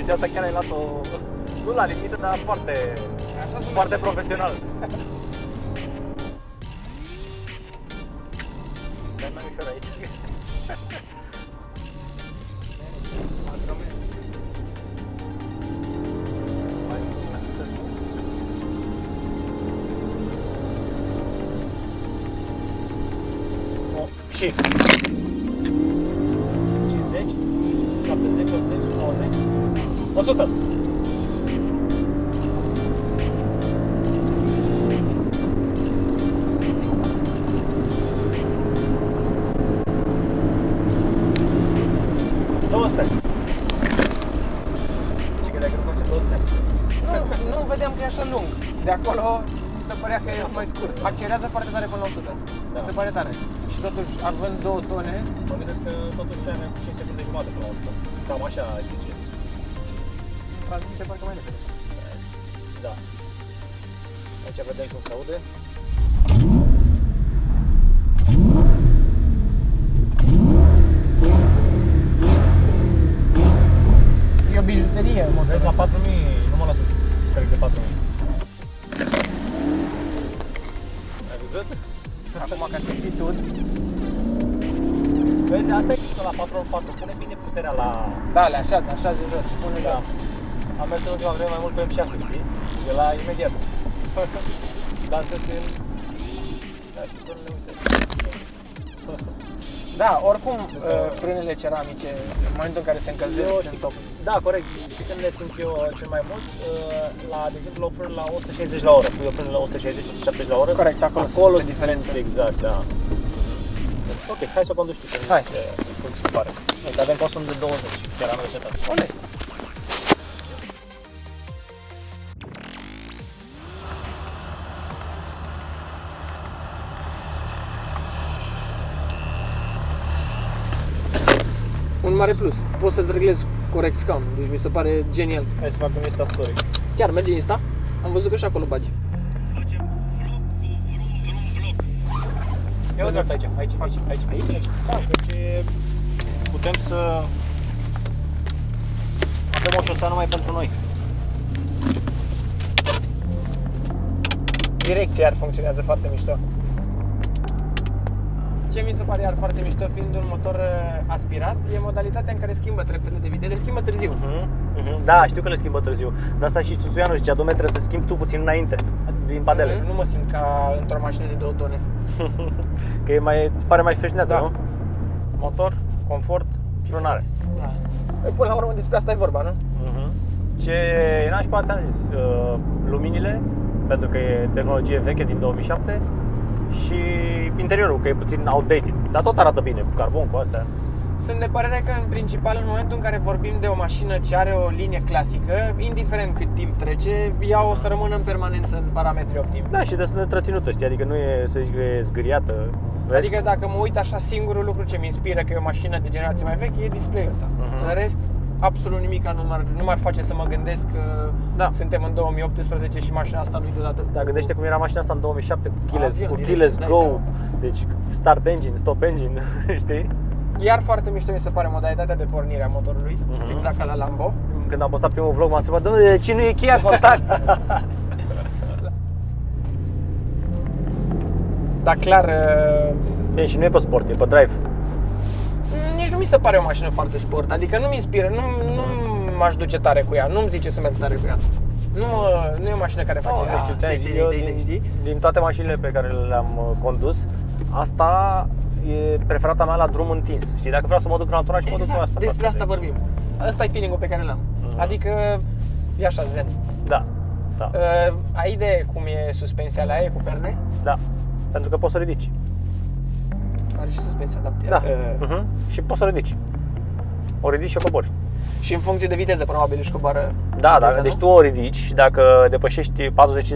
Deci asta chiar ai luat-o, nu la limită, dar foarte profesional. Dai mai ușor aici. Și 50, 70, 80, 90, 100. Nu vedeam că e așa lung. De acolo mi se părea că e mai scurt. Accelerează foarte tare până la 100. Mi se pare tare. Și totuși, având 2 tone... Mă gândesc că totuși ai cu 5 secunde jumate până la 100. Cam așa zice. Transmite parcă mai repede. Da. Aici vedem cum se aude. E o bijuterie, mă. Vezi, la 4000, nu mă lasă, cred că 4000. Ai văzut? Acum ca să ții tot. Vezi, asta e mișto la 4x4, pune bine puterea la... Da, le așează jos, spune Da. Am mers în ultima vreme mai mult pe M6, știi? De la imediat. Dansez cu el. Da, și frânele, uite. Da, oricum, frânele ceramice, în momentul în care se încălzesc, sunt top. Da, corect. Știi când le simt eu cel mai mult? La, de exemplu, la o frână la 160 la oră. Pui o frână la 160-170 la oră. Corect, acolo simți diferență. exact, da. Ok, hai să o conduci tu. Hai. Cum ți se pare? Uite, avem consum de 20, chiar am resetat. Onest. Un mare plus. Poți să-ți reglezi corect scaunul, deci mi se pare genial. Hai să facem Insta Story. Chiar merge Insta? Am văzut că și acolo bagi. Ia uite aici. Da, deci putem să avem o șosea numai pentru noi. Direcția iar funcționează foarte mișto. Ce mi se pare iar foarte mișto, fiind un motor aspirat, e modalitatea în care schimbă treptele de viteză, le schimbă târziu. Da, știu că le schimbă târziu. De asta și Țuțuianu zicea, dom'le, trebuie să schimbi tu puțin înainte din padele. Nu mă simt ca într-o mașină de 2 tone. Că e mai, îți pare mai freșnează, Da. nu? Motor, confort, frânare. Da. Până la urmă despre asta e vorba, nu? Ce e nașpa, ți-am zis, luminile, pentru că e tehnologie veche din 2007 și interiorul, că e puțin outdated, dar tot arată bine, cu carbon, cu astea. Sunt de părere că în principal în momentul în care vorbim de o mașină ce are o linie clasică, indiferent cât timp trece, ea o să rămână în permanență în parametri optimi. Da, și destul de întreținută, știi, adică nu e, să zici că e zgâriată. Vezi? Adică dacă mă uit așa, singurul lucru ce mi inspiră că e o mașină de generație mai veche e display-ul ăsta. În rest, absolut nimic nu m-ar face să mă gândesc că suntem în 2018 și mașina asta nu-i deodată. Da, gândește cum era mașina asta în 2007 cu Avion, keyless direct, go, dai deci start engine, stop engine, știi? Iar foarte mișto mi se pare modalitatea de pornire a motorului, exact ca la Lambo. Când am postat primul vlog m-am întrebat, dom'le, de ce nu e cheia contact? Dar clar, E, și nu e pe sport, e pe drive. nici nu mi se pare o mașină foarte sport, adică nu mi inspiră, nu m-aș duce tare cu ea, nu-mi zice să merg tare cu ea. Nu e o mașină care face știi? Din toate mașinile pe care le-am condus, asta e preferata mea la drum întins. Știi, dacă vreau să mă duc în alt oraș, mă duc cu asta. Despre asta vorbim. Ăsta e feeling-ul pe care l-am. Adică e așa zen. Da. Ai idee cum e suspensia la aia cu perne? Da. Pentru că poți să ridici. Are și suspensia adaptată. Da. Și poți să ridici. O ridici și o cobori. Și în funcție de viteză probabil își coboară. Da, deci tu o ridici și dacă depășești 40-50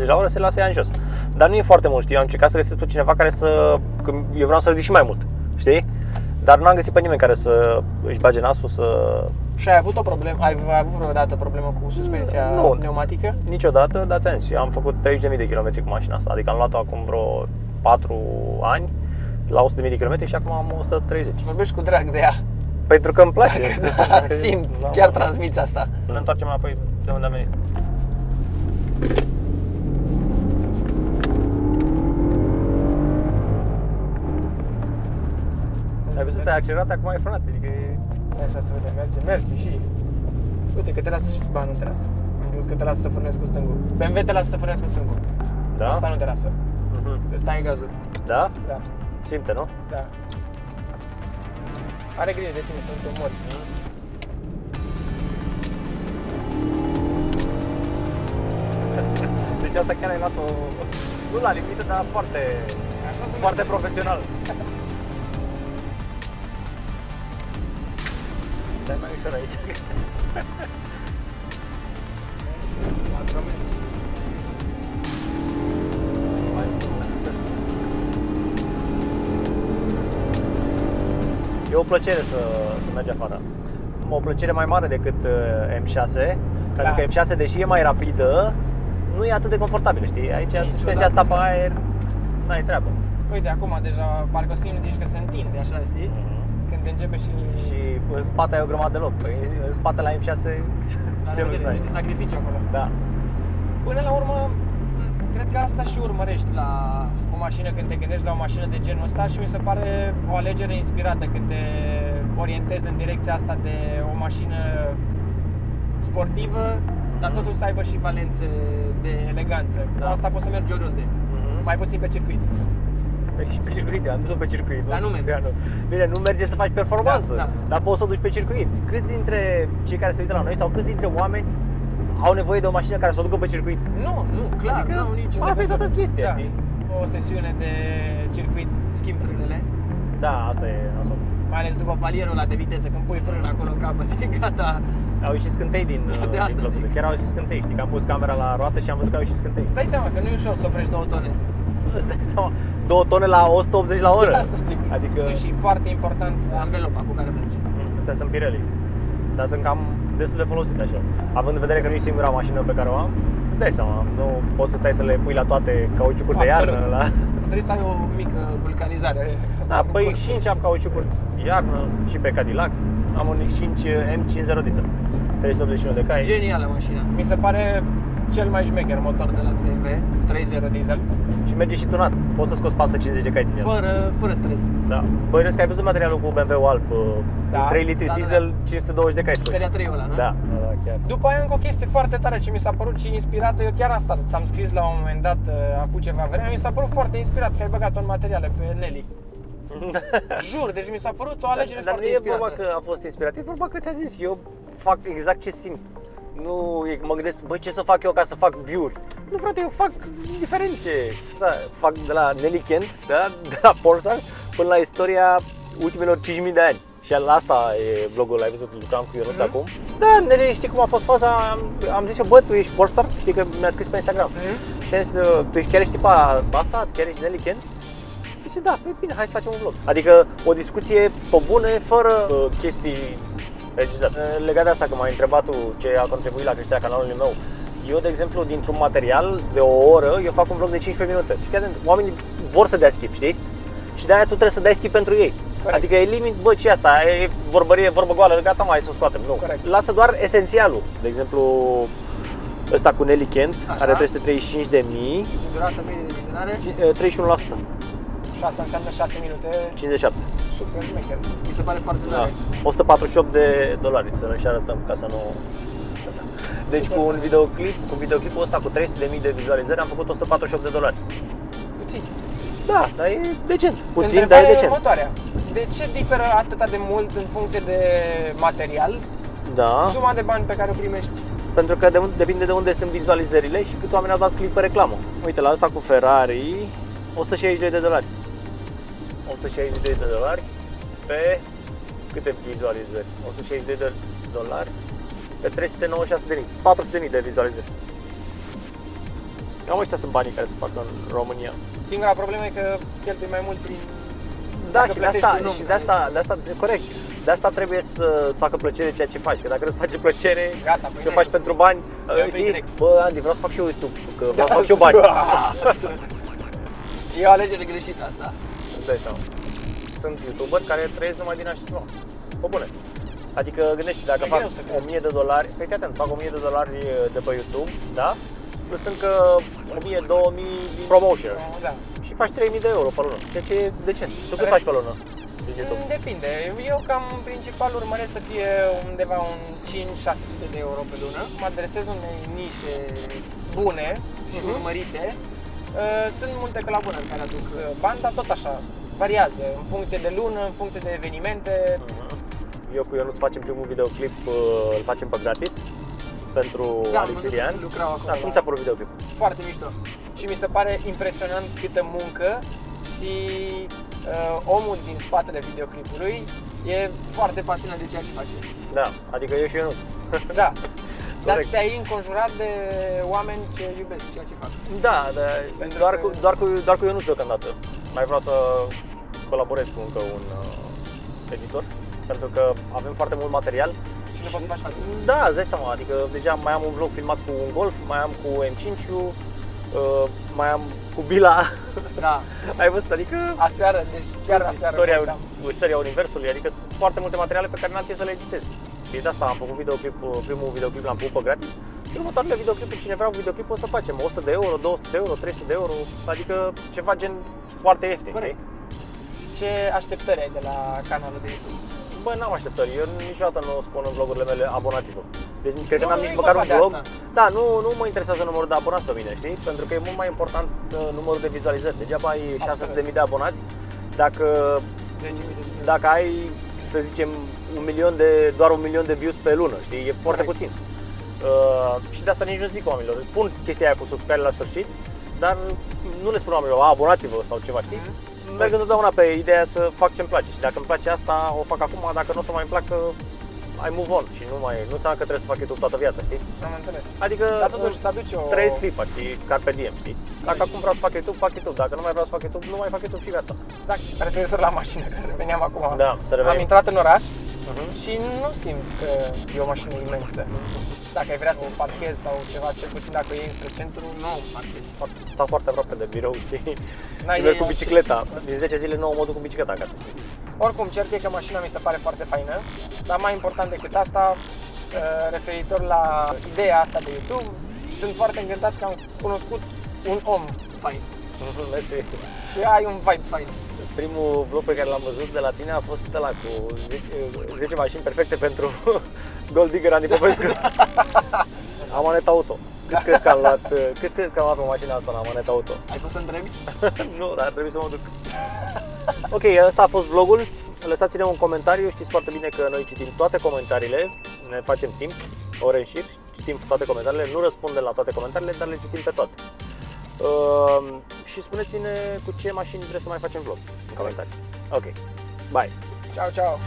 la oră, se lasă ea în jos. Dar nu e foarte mult, știi? Eu am încercat să găsesc pe cineva care să... Că eu vreau să ridic și mai mult, știi? Dar n-am găsit pe nimeni care să își bage nasul să... Și ai avut o problemă? Ai avut vreodată problemă cu suspensia pneumatică? Niciodată, dar ți-am zis, eu am făcut 30.000 de kilometri cu mașina asta. Adică am luat-o acum vreo 4 ani la 100.000 de kilometri și acum am 130. Vorbești cu drag de ea. Pentru că îmi place. Simt, Da, chiar mă. transmiți asta. Ne întoarcem înapoi de unde am venit. Ai văzut, ai accelerat, acum ai frânat, adică e... Așa se vede, merge și... Uite că te lasă și... Ba, nu te lasă. Am crezut că te lasă să frânezi cu stângul. BMW te lasă să frânezi cu stângul. Da? Asta nu te lasă. Mhm. Îți stai în gazul. Da? Da, Simte, nu? da. Are grijă de tine să nu te mori. Deci asta chiar ai luat-o, nu la limită, dar foarte, Așa se foarte merge. profesional. Stai mai ușor aici. E o plăcere să mergi afară. O plăcere mai mare decât M6, pentru că M6, deși e mai rapidă, nu e atât de confortabilă, știi? Aici suspensia asta pe aer, n-ai treabă. Uite, acum deja parcă simți zici că se întinde, așa, știi? Când începe și... Și în spate ai o grămadă de loc. Păi, în spate la M6 ce vrei să ai? niște sacrificii acolo. Da. Până la urmă, cred că asta și urmărești la o mașină când te gândești la o mașină de genul ăsta și mi se pare o alegere inspirată când te orientezi în direcția asta de o mașină sportivă, dar totuși să aibă și valențe de eleganță. Cu Da. asta poți să mergi oriunde, mai puțin pe circuit. Și pe circuit, am dus-o pe circuit. Dar nu merge. Bine, nu merge să faci performanță, Da, da. dar poți să o duci pe circuit. Câți dintre cei care se uită la noi sau câți dintre oameni au nevoie de o mașină care să o ducă pe circuit? Nu, clar, Adică, nu au nicio asta e legătură. toată chestia, știi? O sesiune de circuit, schimb frânele, Da, asta e nasol. mai ales după palierul ăla de viteză, când pui frână acolo în capăt, e gata. Au ieșit scântei din asta din zic. Chiar au ieșit scântei, știi? Că am pus camera la roată și am văzut că au ieșit scântei. Îți dai seama că nu e ușor să oprești 2 tone. Îți dai seama, 2 tone la 180 la oră. Asta zic. Adică Și foarte important anvelopa cu care mergi. astea sunt Pirelli. Dar sunt cam destul de folosite așa. Având în vedere că nu e singura mașină pe care o am, îți dai seama, nu poți să stai să le pui la toate cauciucuri de Absolut. iarnă. La... Trebuie să ai o mică vulcanizare. Da, pe X5 am cauciucuri iarnă și pe Cadillac. Am un X5 M50 diesel, 381 de cai. Genială mașina. Mi se pare cel mai șmecher motor de la BMW, 3.0 diesel, Și merge și tunat. Poți să scoți 450 de cai din el. fără stres. Da. Băi, că ai văzut materialul cu BMW alb, Da. 3 litri Da, da, diesel, 520 de cai scoți. Seria 3 ăla, nu? Da, chiar. După aia încă o chestie foarte tare ce mi s-a părut și inspirată, eu chiar asta ți-am scris la un moment dat, acum ceva vreme, mi s-a părut foarte inspirat că ai băgat-o în materiale pe Nelly. Jur, deci mi s-a părut o alegere Dar foarte nu e inspirată. vorba că a fost inspirat, e vorba că ți-a zis, eu fac exact ce simt. Nu mă gândesc, băi, ce să fac eu ca să fac view-uri? Nu, frate, eu fac indiferent ce. Da, fac de la Nelly Kent, da, de la Polestar, până la istoria ultimelor 5.000 de ani. Și la asta e blogul, l-ai văzut, lucram cu Ionuț acum. Da, Nelly, știi cum a fost faza? Am zis eu, bă, tu ești Polestar? Știi că mi-a scris pe Instagram. Și am zis, tu chiar ești tipa asta? Chiar ești Nelly Kent? Zice, da, păi bine, hai să facem un vlog. Adică o discuție pe bune, fără chestii regizate. Legat de asta, că m-ai întrebat tu ce a contribuit la creșterea canalului meu. Eu, de exemplu, dintr-un material de o oră, eu fac un vlog de 15 minute. Și chiar oamenii vor să dea skip, știi? Și de-aia tu trebuie să dai skip pentru ei. Corect. Adică elimini, bă, ce asta, e vorbărie, vorbă goală, gata, mai să o scoatem. Nu, Corect. lasă doar esențialul. De exemplu, ăsta cu Nelly Kent Așa. are 335.000, Durată medie de vizionare 31%, și asta înseamnă 6 minute, 57. super șmecher. Mi se pare foarte Da. tare. $148 să și arătăm ca să nu... Deci Super. cu videoclipul ăsta cu 300.000 de vizualizări am făcut $148. Puțin. Da, dar e decent. Puțin, dar Întrebarea e e decent. următoarea. De ce diferă atâta de mult în funcție de material Da, suma de bani pe care o primești? pentru că depinde de unde sunt vizualizările și câți oameni au dat click pe reclamă. Uite, la asta cu Ferrari, $162. $162 pe câte vizualizări? $162 pe 396.000, 400.000 de vizualizări. Cam ăștia sunt banii care se fac în România. Singura problemă e că cheltui mai mult prin... Da, Dacă și de plătești asta, un om și de asta, corect. De asta trebuie să-ți facă plăcere ceea ce faci, că dacă nu-ți face plăcere Gata, și o păi faci n-ai pentru bani, Dă-i știi? direct. Bă, Andy, vreau să fac și eu YouTube, că vreau să fac și eu bani. E o alegere greșită asta. Îți dai seama. Sunt YouTuberi care trăiesc numai din așa ceva. Pe bune. Adică gândește dacă E fac greu să cred. 1000 de dolari, păi fii atent, fac 1000 de dolari de pe YouTube, da? Plus încă 1000, 2000 din promotion Da. și faci 3000 de euro pe lună, ceea ce e decent. Tu cât faci pe lună din YouTube? Depinde. Eu cam în principal urmăresc să fie undeva un 5-600 de euro pe lună. Mă adresez unei nișe bune și urmărite. Sunt multe colaborări care aduc bani, dar tot așa, variază în funcție de lună, în funcție de evenimente. Eu cu Ionuț facem primul videoclip, îl facem pe gratis pentru Da, am Alex văzut Irian. că lucrau acolo, Da, cum da. ți-a părut videoclipul? Foarte mișto. Și mi se pare impresionant câtă muncă și omul din spatele videoclipului e foarte pasionat de ceea ce face. Da, adică eu și Ionuț. Da. Dar Corect. te-ai înconjurat de oameni ce iubesc ceea ce fac. Da, Pentru doar, că- doar cu Ionuț deocamdată. Mai vreau să colaborez cu încă un editor, pentru că avem foarte mult material. Și nu poți să faci față. Da, îți dai seama, adică deja mai am un vlog filmat cu un Golf, mai am cu M5-ul, mai am cu Bila. Da. Ai văzut, adică Aseară, deci chiar aseară. istoria Universului, adică sunt foarte multe materiale pe care n-am timp să le editez. Și de asta am făcut primul videoclip l-am făcut pe gratis și următoarele videoclipuri, cine vrea un videoclip o să facem 100 de euro, 200 de euro, 300 de euro, adică ceva gen foarte ieftin, Corect. știi? Ce așteptări ai de la canalul de YouTube? Bă, n-am așteptări, eu niciodată nu spun în vlogurile mele abonați-vă. Deci cred că Nu, n-am nu nici e măcar vorba un de vlog. asta. Da, nu mă interesează numărul de abonați pe mine, știi? Pentru că e mult mai important numărul de vizualizări. Degeaba ai 600.000 de abonați dacă 10.000 de video. dacă ai, să zicem, doar 1.000.000 de views pe lună, știi? E foarte Corect. puțin. Și de asta nici nu zic oamenilor. Pun chestia aia cu subscribe la sfârșit, dar nu le spun oamenilor, abonați-vă sau ceva, știi? Merg întotdeauna pe ideea să fac ce-mi place și dacă îmi place asta, o fac acum, dacă nu o să mai îmi placă, I move on și nu înseamnă că trebuie să fac YouTube toată viața, știi? Am înțeles. Adică Dar totuși să aduci o... trăiesc clipa, știi? Carpe diem, știi? Dacă acum vreau să fac YouTube, fac YouTube. Dacă nu mai vreau să fac YouTube, nu mai fac YouTube și gata. Da, referitor la mașină, că reveneam acum. Da, să revenim. Am intrat în oraș și nu simt că e o mașină imensă. Dacă ai vrea să parchezi sau ceva, cel puțin dacă iei spre centru, nu parchezi. Stau foarte aproape de birou, știi? N-ai Și merg de- cu bicicleta. Din 10 zile nu mă duc cu bicicleta acasă. Oricum, cert e că mașina mi se pare foarte faină, dar mai important decât asta, referitor la ideea asta de YouTube, sunt foarte încântat că am cunoscut un om fain Mersi. și ai un vibe fain. Primul vlog pe care l-am văzut de la tine a fost ăla cu 10 mașini perfecte pentru Gold Digger Andy Popescu. Amanet auto. Cât crezi că am luat pe mașina asta la Amanet auto? Ai fost să întrebi? Nu, dar trebuie să mă duc. Ok, ăsta a fost vlogul. Lăsați-ne un comentariu, știți foarte bine că noi citim toate comentariile, ne facem timp, ore în șir, citim toate comentariile, nu răspundem la toate comentariile, dar le citim pe toate. Și spuneți-ne cu ce mașini vreți să mai facem vlog în comentarii. Ok, bye! Ciao, ciao!